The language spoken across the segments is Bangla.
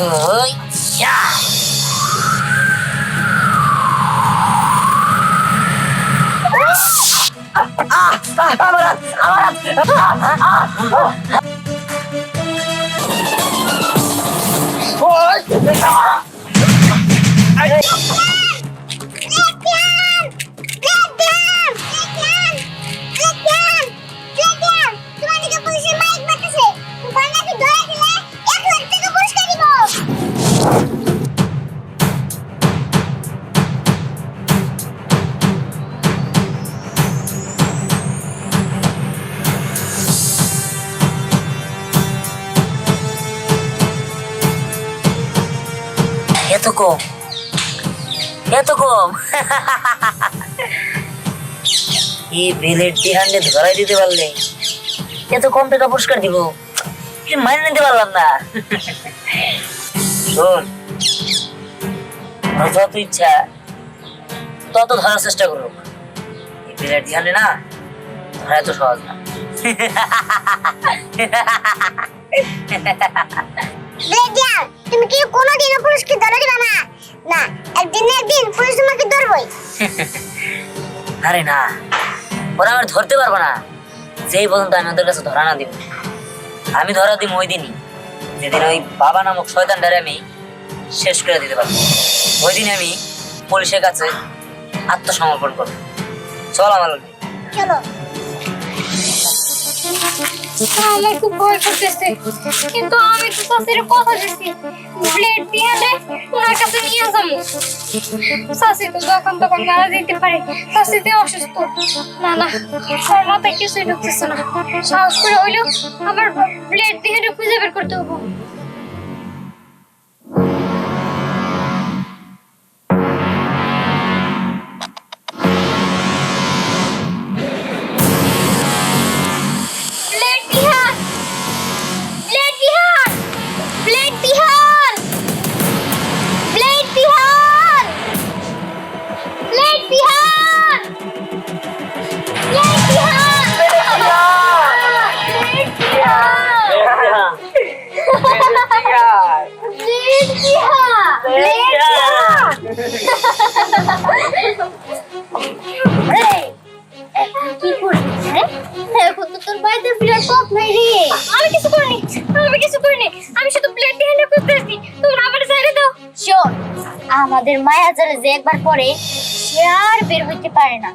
ওই ইয়া এত কম এই বিলেটটি হান্ডে ধরাই দিতে পারলে এত কম টাকা পুরস্কার দিব মাইনে নিতে পারলাম না। শোন, যত ইচ্ছা তত ধরার চেষ্টা করো, এই বিলেটটি হান্ডে না ধরা এত সহজ না। তুমি কি কোনোদিনও পুলিশকে ধরে দিবা না? না, একদিন না একদিন পুলিশ তোমাকে ধরবেই। আরে না, ওরা আমার ধরতে পারবো না যেই পর্যন্ত আমি ওদের কাছে ধরা না দিব। আমি ধরা দিব ওই দিনই যেদিন ওই বাবা নামক শয়তানটারে আমি শেষ করে দিতে পারবো। ওই দিন আমি পুলিশের কাছে আত্মসমর্পণ করবো। চল আমার লগে। চলো। আমার খুব ভয় করতেছে, কিন্তু আমি তো চাষির কথা দিচ্ছি ব্লেড দিয়ে ওনার কাছে নিয়ে যাবো। চাষি তো যখন তখন মারা যেতে পারে, চাষিতে অসুস্থ। না না, আমার মাথায় কিছুই ঢুকতেছে না। সাহস করে হইলেও আমার ব্লেড দিয়ে খুঁজে বের করতে হবো। আমাদের মায়া জালে যে একবার পরে সে আর বের হইতে পারে না।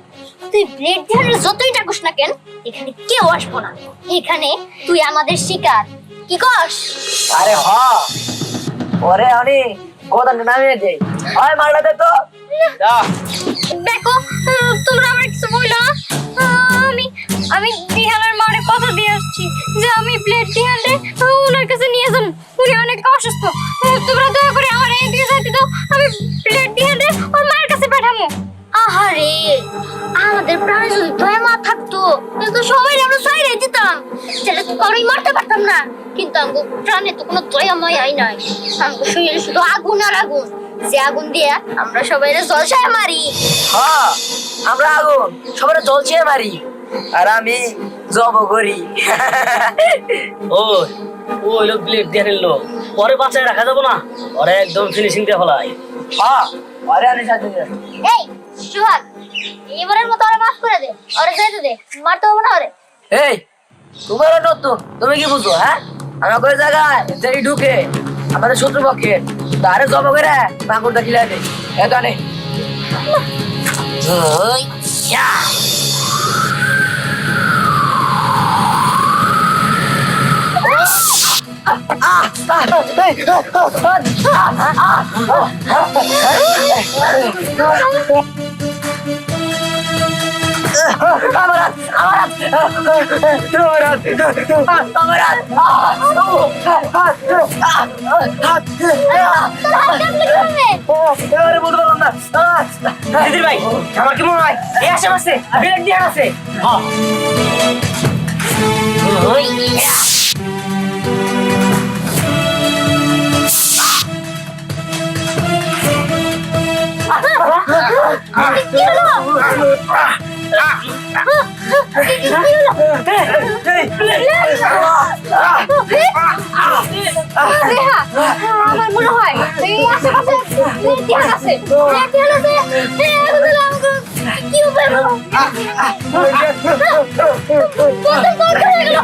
তুই ব্লেড দিয়ে যতই ডাকুস না কেন, এখানে কেউ আসবো না। এখানে তুই আমাদের শিকার। কি কস? আরে হ, ওরে আমি গোদান নামিয়ে দেই। হয় মারলাতে তো দেখো, তোমরা আমার কিছু বললো না। আমি দিহানের মারে কথা দিয়ে আসছি যে আমি ব্লেড দিহানে ওনার কাছে নিয়ে যাবো। উনি অনেক অসুস্থ। তোমরা দয়া করে আমার এই দিয়ে যাইতে দাও, আমি ব্লেড দিহানে ওর মায়ের কাছে পাঠাবো। আহারে, আমাদের প্রাণে যদি দয়া মা থাকতো তাহলে তো সবাই আমরা সাইরে দিতাম, তাহলে তো কারোই মারতে পারতাম না। কিন্তু আমার প্রাণে তো কোনো দয়া মায়াই নাই। আমার শরীরে শুধু আগুন আর আগুন, যে আগুন দিয়ে আমরা সবাই জলসায় মারি। হ্যাঁ, আমরা আগুন সবাই জলছিয়ে মারি, আর আমি জব করি। ও ওই লোক ব্লেড দিয়ে নিল, পরে বাঁচায় রাখা যাবো না, ওরা একদম ফিনিশিং দিয়ে ফেলাই। হ্যাঁ, আরে আমি সাথে এই সুহাগ, এবারের মতো ওরে মাফ করে দে, ওরে যেতে দে, মারতে হবে না ওরে। এই তোমার নতুন, তুমি কি বুঝো? হ্যাঁ, আমার কোন জায়গায় যেই ঢুকে আমাদের শত্রুপক্ষে তারে জব করে মাগুরটা খিলাই দে। এখানে ওই ইয়া ভাই, আমার কি মনে হয় এই আশেপাশে ব্লেড দিয়ে আছে? ওই ইয়া আমার মনে হয় এই আশেপাশে ধ্যান আছে ধ্যান আছে কি উপায় বলতে দরকার হয়ে গেল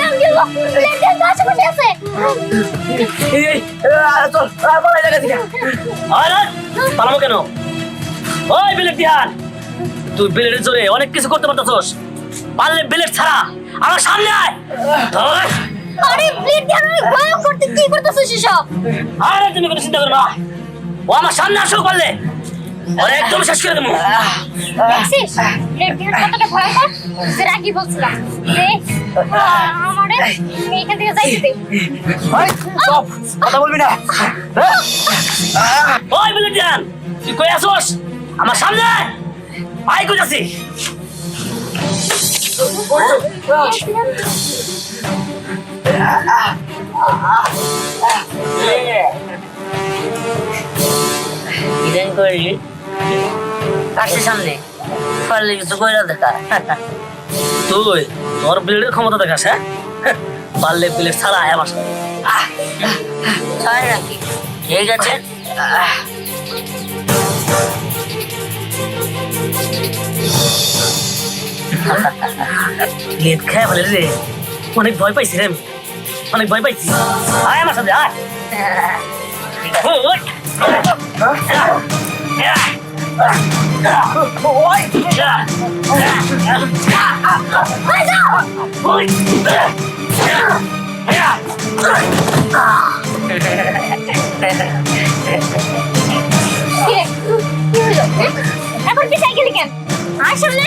আমি গেল ধ্যান আশেপাশে আছে চল বলাই জায়গা থেকে পালাবো কেন? ওই বিলেট ধ্যান, তুই বিলেটের জোরে অনেক কিছু করতে পারতাছস, পারলে বিলেট ছাড়া আমার সামনে আয়। আরে প্লিজ ধ্যান ভয় করতে কি করতেছিস সব? আরে তুমি কোনো চিন্তা করো না, ও আমার সামনে আসো, পারলে ওরে একদম শেষ করে দেবো। দেখছিস প্লেট ধ্যান কতটা ভয়ঙ্কর? যেটা কি বলছিলাম যে আমারে এইখান থেকে যাইতে দে। কথা বলবি না। ওই বিলেট ধ্যান, তুই কই আসোস? আমার সামনে আয়, কই যাচ্ছি? ডিজাইন করলি আসছে সামনে, পারলে কিছু কইরা দেখা। তুই তোর ব্লেডের ক্ষমতা দেখাস, হ্যাঁ? পারলে ব্লেড ছাড়া আয় আমার সামনে। ছাড় নাকি? ঠিক আছে। ব্লেড খেয়ে বলে রে, অনেক ভয় পাইছি রে আমি, অনেক ভয় পাইছি। আয় আমার সাথে আয়। ঠিক আছে। ওই। এখন কি সাইকেলে কেন? আর সামনে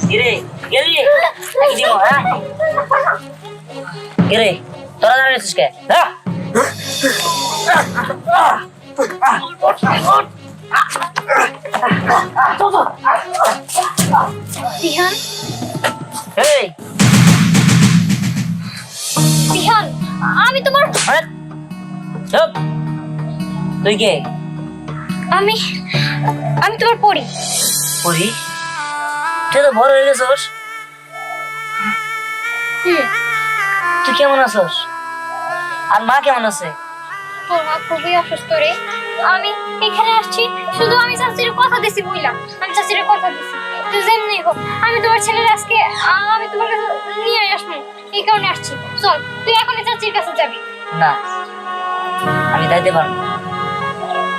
কিরে গেলি নাকি দিব? হ্যাঁ কিরে তোরা দাঁড়িয়েছিস কে? হ্যাঁ দিহান এই দিহান আমি তোমার আরে চুপ, তুই কে? আমি আমি তোমার পরি। পড়ি? তুই তো বড় হয়ে গেছস, তুই কেমন আছস? আর মা কেমন আছে? তোর মা খুবই অসুস্থ রে। আমি এখানে আসছি শুধু আমি চাচির কথা দিছি বুঝলাম, আমি চাচির কথা দিছি তুই যেমনি হোক আমি তোমার ছেলের আজকে আমি তোমার কাছে নিয়ে আসবো, এই কারণে আসছি। চল তুই এখনই চাচির কাছে যাবি। না আমি যাইতে পারবো না,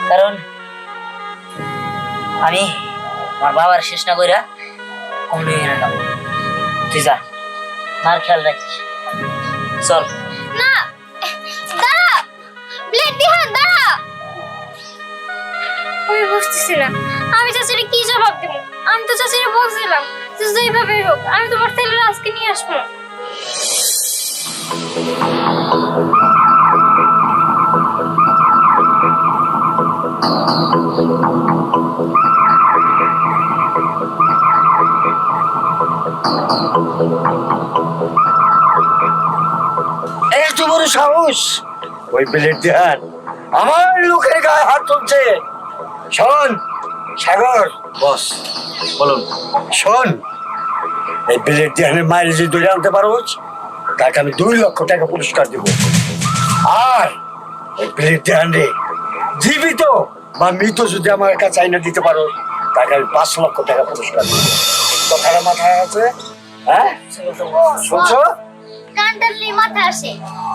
কারণ আমি আমার বাবার শেষ না কইরা কমলে এনে যাবো। তুই যা, মার খেয়াল রাখিস। চল। না দাঁড়া ব্লেড দিহান দাঁড়া। আমি বুঝতেছি না আমি চাচিরে কি জবাব দেব। আমি তো চাচিরে বলছিলাম যে যেভাবে হোক আমি তোমার ছেলের আজকে নিয়ে আসবো। এত বড় সাহস ওই বিলেট ধ্যান আমার লোকের গায়ে হাত তুলছে। শোন সাগর, বস বলুন, শোন এই বিলেট ধ্যানের মায়ের যে ধরে আনতে পারোস তাকে আমি 2 লক্ষ টাকা পুরস্কার দিব। আর ওই বিলেট ধ্যান রে জীবিত বা মৃত যদি আমার কাছে আইনা দিতে পারো তাকে আমি 5 লক্ষ টাকা পুরস্কার দিব। কথাটা মাথায় আছে? হ্যাঁ শুনছো? কান্ডালি মাথা আসে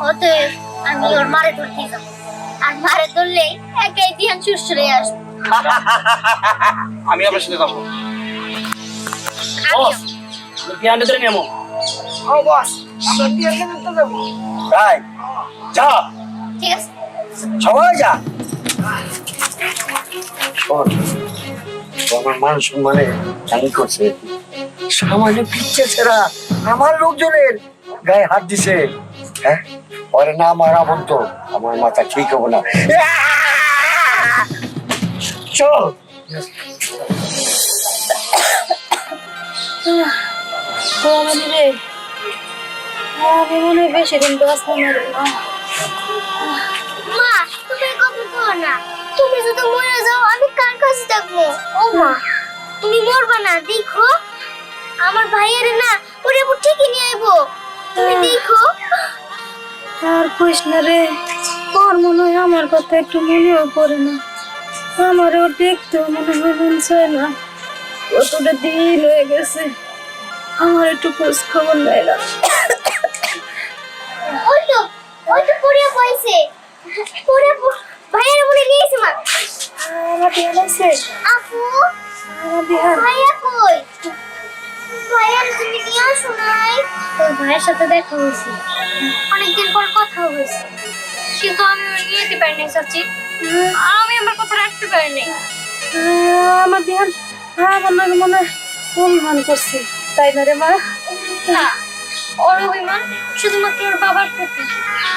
অতএব আমি ওর মারে ধরতে যাব, আর মারে ধরলে একাই দিহান সুস্থ হয়ে আসবে। আমি আপনার সাথে যাবো। বস, আমি ধ্যানে ধরে নেবো। তাই যা, ঠিক আছে সবাই যা। শোন, ও আমার মান সম্মানে হানি করছে, সামান্য পিচ্ছে ছেড়া আমার লোকজনের গায়ে হাত দিছে। হ্যাঁ ওরে না মারা বলতো আমার মাথা ঠিক হবো না। চল আমি মনে হয় বেশি দিন বাঁচবো না রে। মা, তুমি কথা বলো না। তুমি যদি মরে যাও আমি কার কাছে থাকবো? ও মা, তুমি মরবা না, দেখো আমার ভাইয়ের না ওরে ঠিকই নিয়ে আইবো, তুমি দেখো। আর কইস না রে। ওর মনে হয় আমার কথা একটু মনেও পড়ে না, আমার ওর দেখতেও মনে হয় মন চায় না। কতটা দিন হয়ে গেছে, আমার একটু খোঁজ খবর নেয় না। ওই তো পড়ে পাইছে, পড়ে ভাইয়ের মনে নিয়েছে মা। আমার বিহান আছে, আপু আমার বিহান। ভাইয়া কই? ভাইয়ার তুমি নিয়ে আসো নাই? তোর ভাইয়ের সাথে দেখা হয়েছে, অনেকদিন পর কথা হয়েছে, কিন্তু আমি ওর নিয়ে যেতে পারিনি চাচি, আমি আমার কথা রাখতে পারিনি। আমার বিহান আমার নাকি মনে হয় অভিমান করছে, তাই না রে মা? না, ওর অভিমান শুধুমাত্র ওর বাবার প্রতি।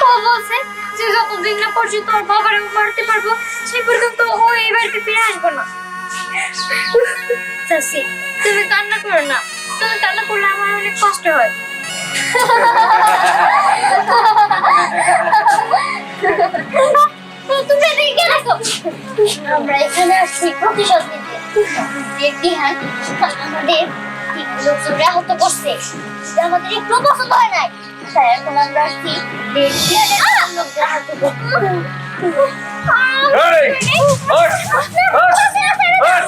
ও বলছে যে যতদিন না পর্যন্ত ওর বাবারে মারতে পারবো সে পর্যন্ত ও এই বাড়িতে ফিরে আসবো না। চাচি তুমি কান্না করো না, তুমি কান্না করলে আমার অনেক কষ্ট হয়। তুমি এদিকে কেন আসো? আমরা এখানে আসছি প্রতিশোধ নিতে। দেখবি হ্যাঁ, আমাদের লোকজনরা আহত করছে, এটা আমাদের একটু পছন্দ হয় নাই, তাই এখন আমরা আসছি দেখবি লোকজন আহত করছে। এই, ওঠ, ওঠ, ওঠ, ওঠ।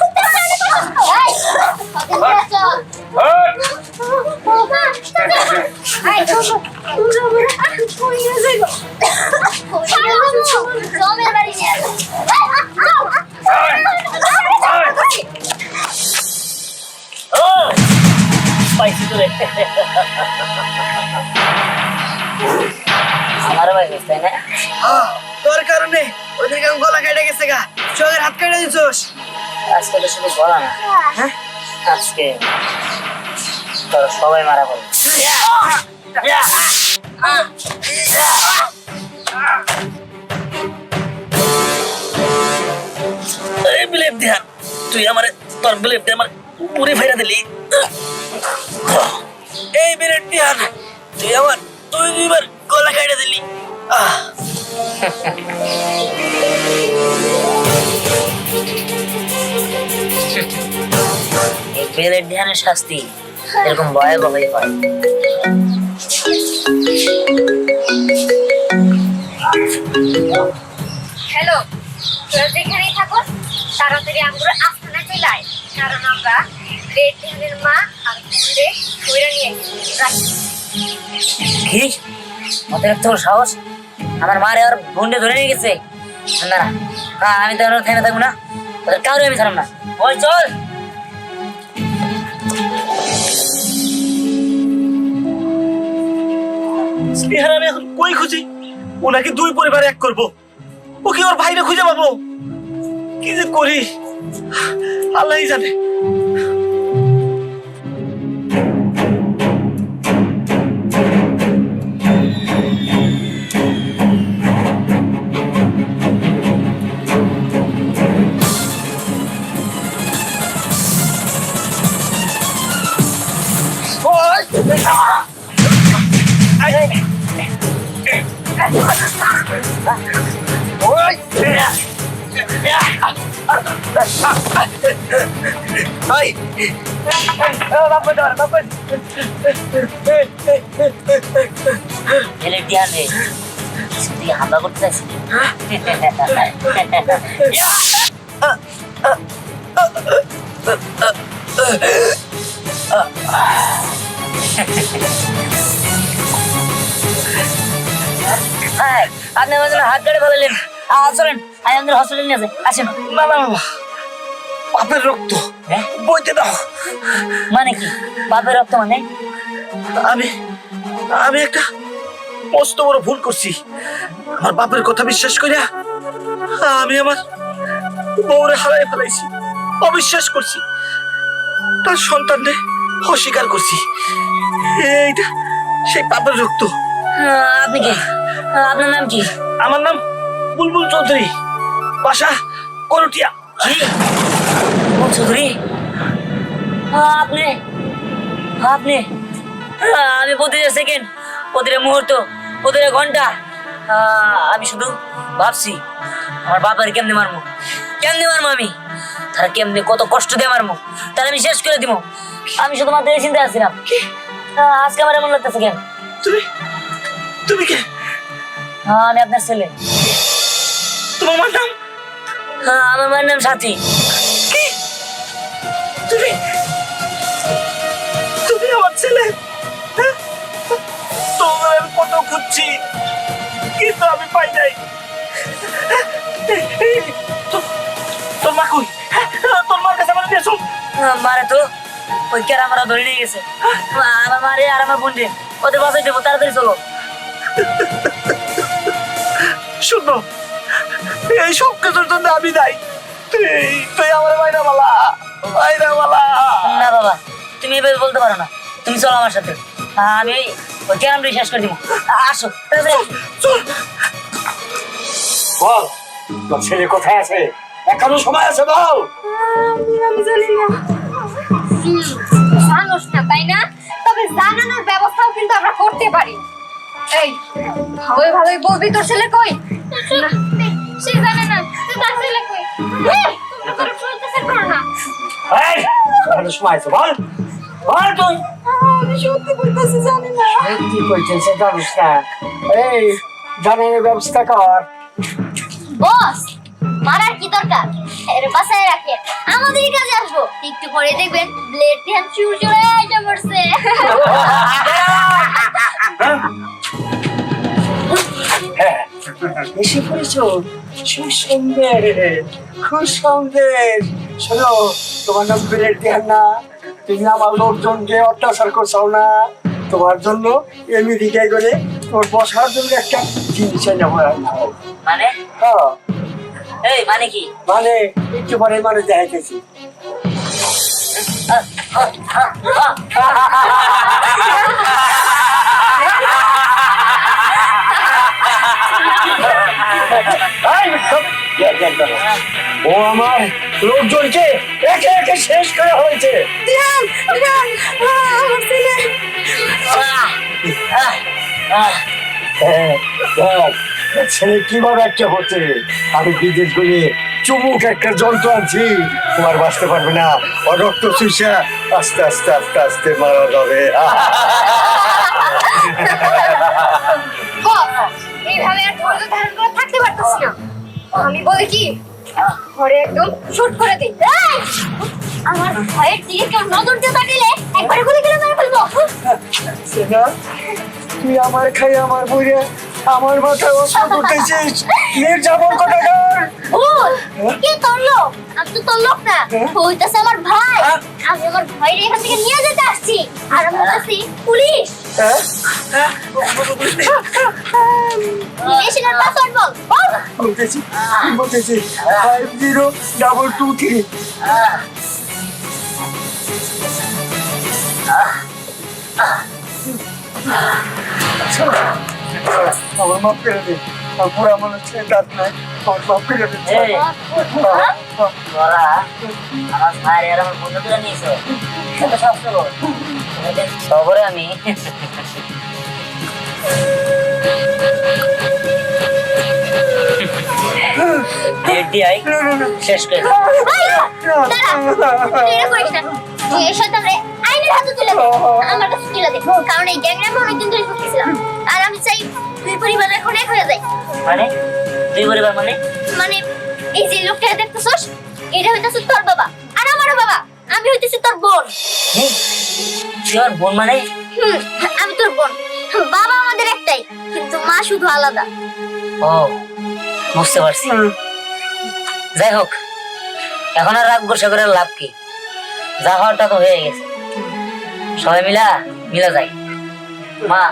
ও পাইছি তোরে। আমারও ভাই বুঝতে না, তোর কারণে ওদের কেমন গলা কেটে গেছে গা, চোখের হাত কেটে দিছোস। আজকে তো শুধু বলা না, আজকে তোরা সবাই মারা পড়বে। এই বিলেট ধ্যান, তুই আমার তোর বিলেট দিয়ে আমার পুরি ফেরা দিলি। এই বিলেট ধ্যান, তুই আমার দুইবার গলা কেটে দিলি। এই বেলের ধ্যানের শাস্তি এরকম ভয়াবহ হয়ে পড়ে। হ্যালো, তোরা যেখানেই থাকো তাড়াতাড়ি আমরা আস্তানা চলে আয়, কারণ আমরা রেড ধ্যানের মা আর বোনদের ধরে নিয়ে রাখি। কি অতিরিক্ত সাহস, আমার মারে আর বোনকে ধরে নিয়ে গেছে? না না, আমি তো থেমে থাকবো না, ওদের কাউরে আমি ছাড়ব না। ওই চল। স্নেহার আমি এখন কই খুঁজি? ওনাকে দুই পরিবার এক করব, ও কি ওর ভাইরে খুঁজে পাবো? কি যে করি আল্লাহই জানে। বেলের ধ্যান রে, তুই হামলা করতে চাইছিস? আপনি আমার জন্য হাত ধরে ফেলালেন। চলেন, আমি আমাদের হসপিটাল নিয়ে যাই, আসেন। না না বাবা, বাপের রক্ত বইতে দাও। মানে কি বাপের রক্ত? মানে আমি আমি একটা মস্ত বড় ভুল করছি। আমার বাপের কথা বিশ্বাস করিয়া আমি আমার বউরে হারাই ফেলাইছি, অবিশ্বাস করছি, তার সন্তানকে অস্বীকার করছি। এইটা সেই পাপের রক্ত। আপনি কি? আপনার নাম কি? আমার নাম বুলবুল চৌধুরী, বাসা করটিয়া। কি চৌধুরী? আপনি আপনি আমি প্রতিটা সেকেন্ড, প্রতিটা মুহূর্ত, প্রতিটা ঘন্টা আমি শুধু ভাবছি আমার বাবার কেমনে মারমু, কেমনে মারমু আমি, তারা কেমনে কত কষ্ট দিয়ে মারমু, তাহলে আমি শেষ করে দিব। আমি শুধুমাত্র এই চিন্তায় আসছিলাম। আজকে আমার এমন লাগতেছে কেন? তুমি তুমি কে? আমি আপনার ছেলে। তোমার মার নাম? হ্যাঁ, আমার মায়ের নাম সাথী। কি? তুমি তুমি আমার ছেলে? হ্যাঁ? তোমার আমি কত খুঁজছি, কিন্তু আমি পাই নাই। তোর মা কই? তোর মার কাছে আমার নিয়ে চল। মারে তো ওই ক্যারামারা ধরে নিয়ে গেছে। আমার মারে আর আমার বোন রে ওদের বাসায় দেবো, তাড়াতাড়ি চলো। শুনো, এই সব কিছুর জন্য আমি নাই। তুই আমার মাইনা বালা, মাইনা বালা। না বাবা, তুমি এভাবে বলতে পারো না। তুমি চলো আমার সাথে, আমি ওই ক্যারামটা শেষ করে দিব। আসো তাড়াতাড়ি। চল। বল, তোর ছেলে কোথায় আছে? এখনো সময় আছে, বল। আমি জানি না। জানোস না তাই না? তবে জানানোর ব্যবস্থাও কিন্তু আমরা করতে পারি। এই ভালোই ভালোই বলবি তোর ছেলে কই? সে জানে না তার ছেলে কই। তোমরা তোর প্রত্যাশা করো না। এই, এখনো সময় আছে, বল। বল তুই। আমি সত্যি বলতেছি জানি না। কি কইছেন সে জানিস না? এই, জানানোর ব্যবস্থা কর। বস, মারার কি দরকার? এর বাসায় রাখে, আমাদেরই কাজে আসবো। একটু পরে দেখবেন ব্লেড দিয়ে চুর চুরে আইটা পড়ছে। হ্যাঁ, এসে পড়েছো? সুসন্দেশ, খুব সন্দেশ। শোনো, তোমার নাম ব্লেড দেন না? তুমি আমার লোকজনকে অত্যাচার করছো না? তোমার জন্য আমেরিকায় গেলে তোমার বসার জন্য একটা জিনিস এনে মানে হ্যাঁ, এই মানে কি? মানে একটু পরে মানুষ দেখাইতেছি। ও আমার লোকজনকে একে একে শেষ করা হয়েছে। হ্যাঁ, দেখ, ছেলে কিভাবে একটা হচ্ছে। আমি বিদেশ গিয়ে চুমুক একটা যন্ত্র আনছি, তোমার বাঁচতে পারবে না। ও রক্ত চুষা আস্তে আস্তে আস্তে আস্তে মারা যাবে। বস, এইভাবে আর ধৈর্য ধারণ করে থাকতে পারতেছি না। আমি বলি কি, ঘরে একদম শুট করে দিই। এই, আমার ভয়ের দিকে কেউ নজর দিয়ে তাকাইলে একবারে গুলি করে মেরে ফেলবো। সেনা, তুই আমার খাই আমার বইরে আমার মাথায় অস্ত্র করতেছিস। নির্যাতন কোথাকার? ভুল, কে তোর লোক? আমি তো তোর লোক না, হইতাছে আমার ভাই। আমি আমার ভাইরে এখান থেকে নিয়ে যেতে আসছি, আর আমি হইতাছি পুলিশ। হ্যাঁ? রিলেশনের পাসওয়ার্ড বল, বল। বলতেছি 5023। আমার মাপ করে দে। আমার বুড়া মানুষের দাঁত নাই, আমার মাপ করে দে। এই তোরা আমার ভাই আর আমার বন্ধু তুলে নিয়েছে, এত শাস্তি কর। খবরে আমি DI শেষ করে দাও। তুই এটা করিস না। তুই এর সাথে আমরা আইনের হাতে তুলে দে, আমার কাছে তুলে দে। কারণ এই গ্যাংরা আমি অনেকদিন ধরে খুঁজতেছিলাম, আর আমি চাই দুই পরিবার এখন এক হয়ে যায়। মানে দুই পরিবার মানে? মানে এই যে লোকটা দেখতেছস, এটা হইতাছে তোর বাবা আর আমারও বাবা। আমি হইতেছি তোর বোন। তুই আমার বোন মানে? আমি তোর বোন। বাবা আমাদের একটাই, কিন্তু মা শুধু আলাদা। ও, বুঝতে পারছি। যাই হোক, এখন আর রাগ গোসা করে লাভ কি? যা হওয়ারটা তো হয়ে গেছে, সবাই মিলা যায়। মা,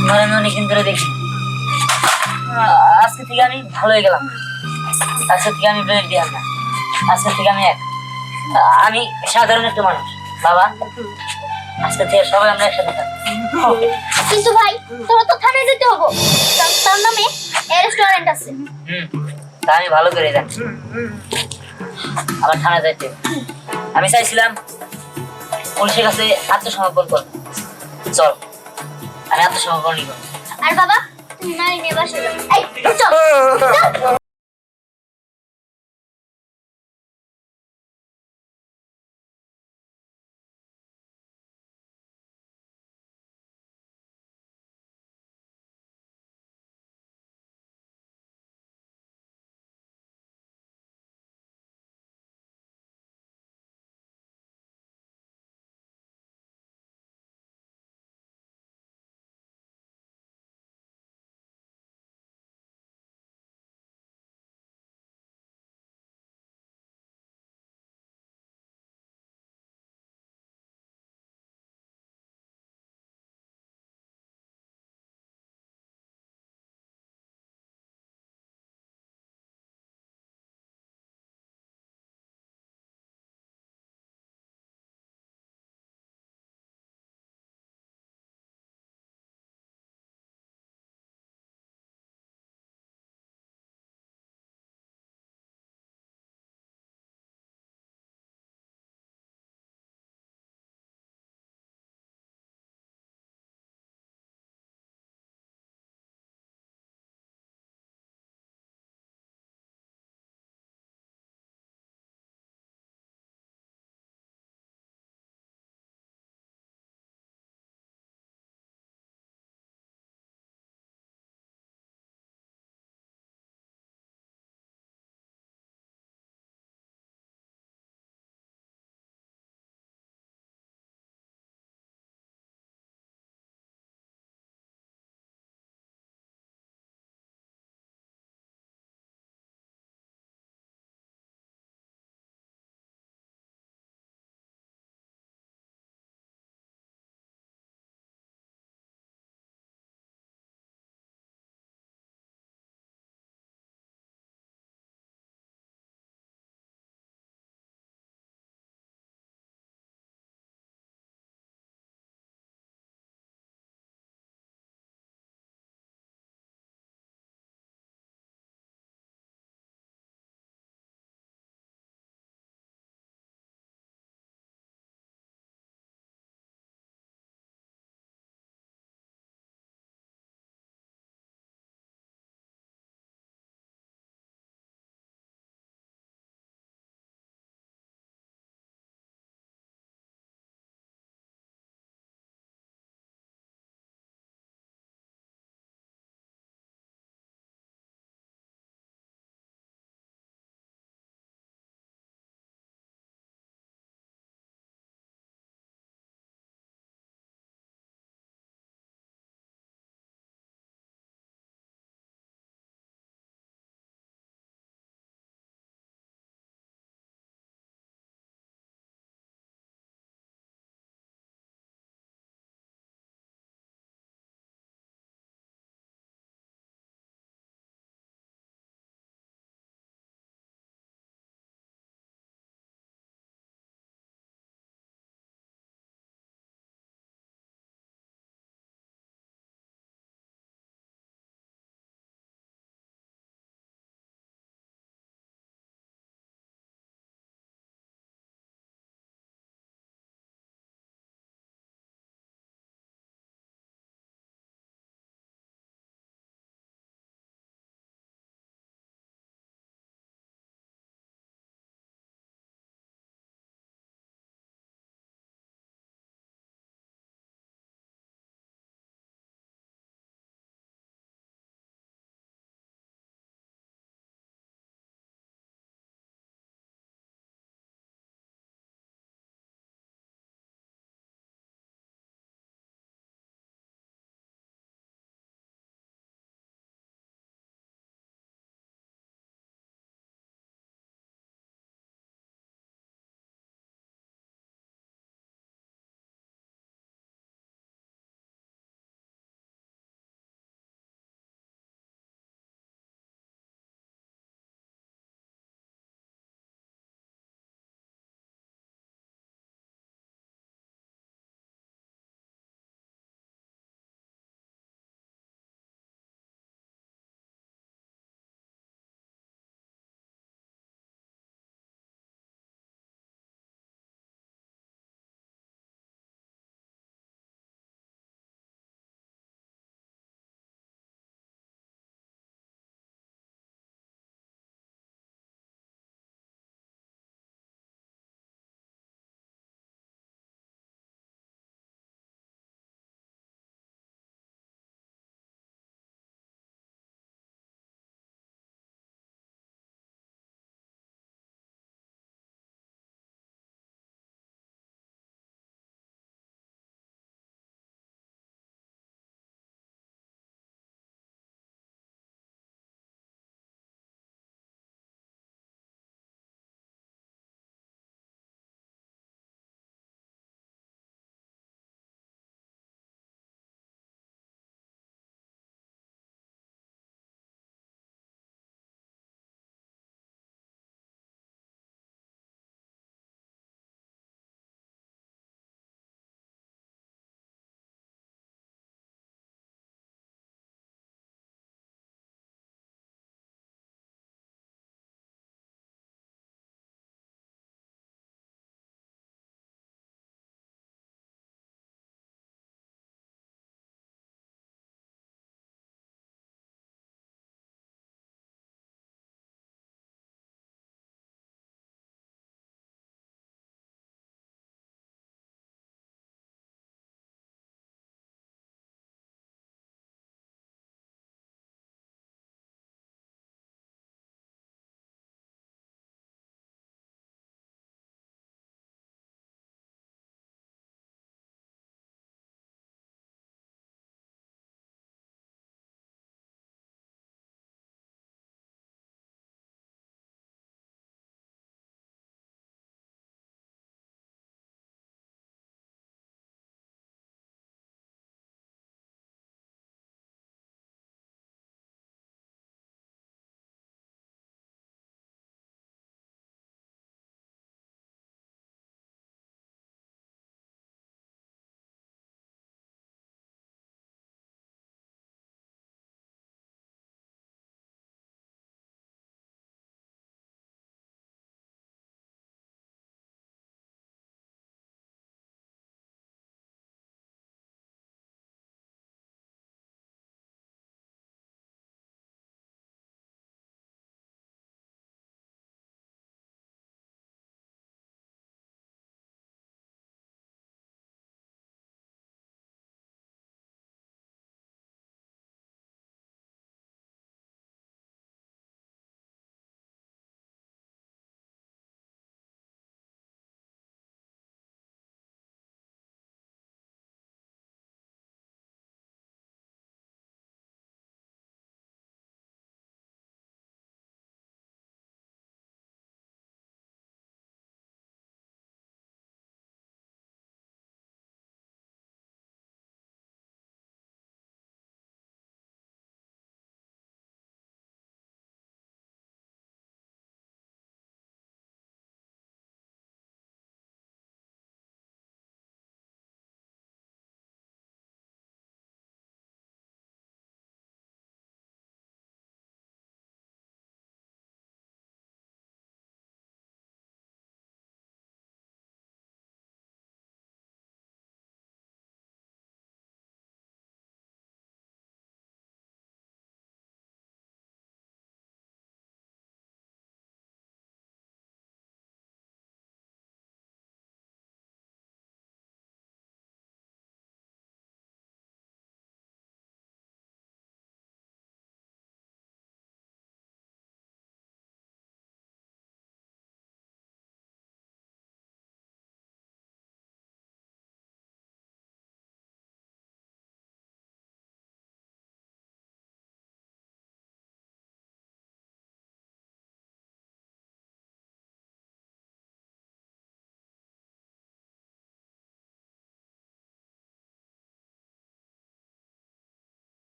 তোমার আমি অনেকদিন ধরে দেখি। আজকে থেকে আমি ভালো হয়ে গেলাম। আজকে থেকে আমি ব্লেড দিলাম না, আজকে থেকে আমি আমি সাধারণ একটা মানুষ। বাবা, আজকে থেকে সবাই আমরা একসাথে থাকবো। কিন্তু ভাই, তোরা তো থানায় যেতে হবো, কারণ তার নামে রেস্টুরেন্ট আছে। তা আমি ভালো করে জানি। আমার থানা যাইতে আমি চাইছিলাম পুলিশের কাছে আত্মসমর্পণ করবো। চল, আমি আত্মসমর্পণই করবো। আর বাবা, তুমি নারী নিয়ে বাসা যাও। এই চল, চল।